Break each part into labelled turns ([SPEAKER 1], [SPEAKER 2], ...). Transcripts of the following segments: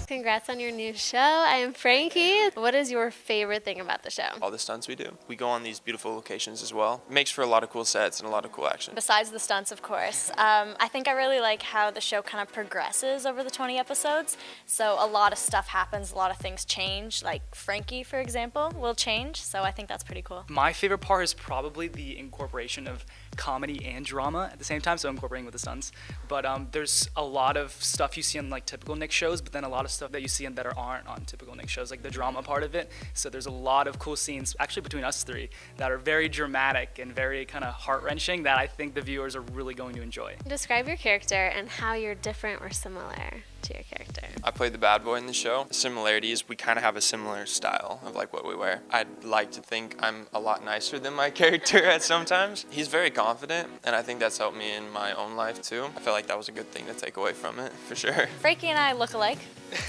[SPEAKER 1] Congrats on your new show. I am Frankie. What is your favorite thing about the show?
[SPEAKER 2] All the stunts we do. We go on these beautiful locations as well. It makes for a lot of cool sets and a lot of cool action.
[SPEAKER 3] Besides the stunts, of course, I think I really like how the show kind of progresses over the 20 episodes. So a lot of stuff happens, a lot of things change. Like Frankie, for example, will change. So I think that's pretty cool.
[SPEAKER 4] My favorite part is probably the incorporation of comedy and drama at the same time, so incorporating with the stunts. But there's a lot of stuff you see on like typical Nick shows, but then a lot of stuff that you see that aren't on typical Nick shows, like the drama part of it. So there's a lot of cool scenes, actually between us three, that are very dramatic and very kind of heart-wrenching that I think the viewers are really going to enjoy.
[SPEAKER 1] Describe your character and how you're different or similar to your character.
[SPEAKER 2] I played the bad boy in the show. The similarity is we kind of have a similar style of like what we wear. I'd like to think I'm a lot nicer than my character at sometimes. He's very confident, and I think that's helped me in my own life too. I feel like that was a good thing to take away from it, for sure.
[SPEAKER 3] Frankie and I look alike.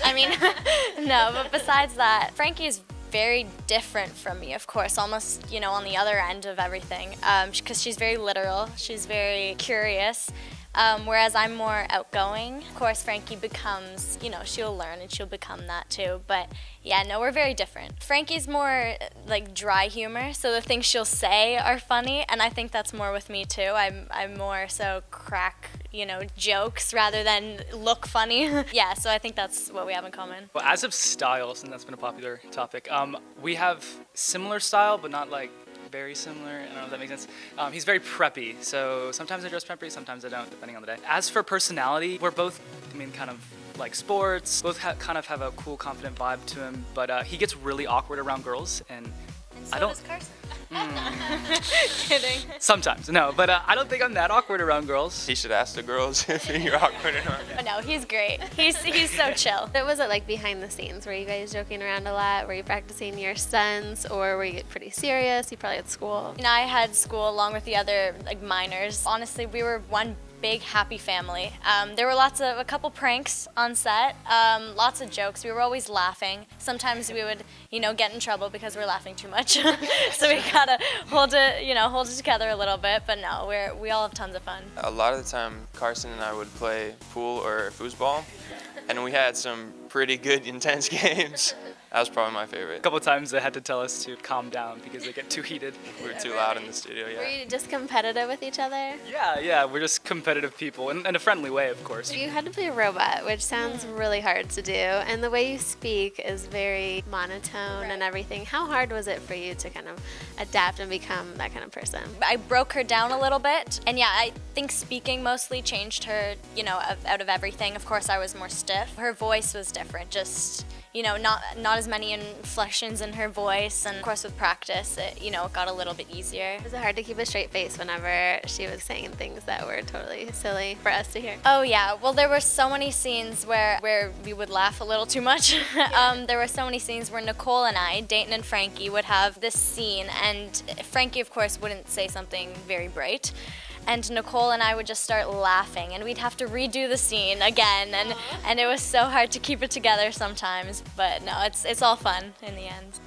[SPEAKER 3] I mean, no, but besides that, Frankie is very different from me, of course, almost, you know, on the other end of everything, because she's very literal, she's very curious, whereas I'm more outgoing. Of course, Frankie becomes, you know, she'll learn and she'll become that too, but yeah, no, we're very different. Frankie's more like dry humor, so the things she'll say are funny, and I think that's more with me too. I'm more so crack, you know, jokes rather than look funny. Yeah, so I think that's what we have in common.
[SPEAKER 4] Well, as of style, since that's been a popular topic, we have similar style, but not like very similar. I don't know if that makes sense. He's very preppy, so sometimes I dress preppy, sometimes I don't, depending on the day. As for personality, we're both, I mean, kind of like sports, both kind of have a cool, confident vibe to him, but he gets really awkward around girls, and
[SPEAKER 3] so
[SPEAKER 4] I don't.
[SPEAKER 3] does Carson. Kidding.
[SPEAKER 4] Sometimes, no, but I don't think I'm that awkward around girls.
[SPEAKER 2] He should ask the girls if you're awkward or not.
[SPEAKER 3] But no, he's great. He's so chill.
[SPEAKER 1] What was it like behind the scenes? Were you guys joking around a lot? Were you practicing your stunts, or were you pretty serious? You probably had school.
[SPEAKER 3] And I had school along with the other like minors. Honestly, we were one big happy family. There were a couple pranks on set, lots of jokes. We were always laughing. Sometimes we would, you know, get in trouble because we were laughing too much. So we gotta hold it together a little bit. But no, we all have tons of fun.
[SPEAKER 2] A lot of the time, Carson and I would play pool or foosball, and we had some pretty good, intense games. That was probably my favorite.
[SPEAKER 4] A couple times they had to tell us to calm down because they get too heated.
[SPEAKER 2] We were too loud in the studio, yeah.
[SPEAKER 1] Were you just competitive with each other?
[SPEAKER 4] Yeah, we're just competitive people, in a friendly way, of course.
[SPEAKER 1] You had to play a robot, which sounds really hard to do, and the way you speak is very monotone and everything. How hard was it for you to kind of adapt and become that kind of person?
[SPEAKER 3] I broke her down a little bit, and yeah, I think speaking mostly changed her, you know, out of everything. Of course, I was more stiff. Her voice was different, just, you know, not as many inflections in her voice, and of course with practice, it got a little bit easier.
[SPEAKER 1] Was it hard to keep a straight face whenever she was saying things that were totally silly for us to hear?
[SPEAKER 3] Oh yeah, well there were so many scenes where we would laugh a little too much. There were so many scenes where Nicole and I, Dayton and Frankie, would have this scene, and Frankie of course wouldn't say something very bright, and Nicole and I would just start laughing, and we'd have to redo the scene again, and it was so hard to keep it together sometimes, but no, it's all fun in the end.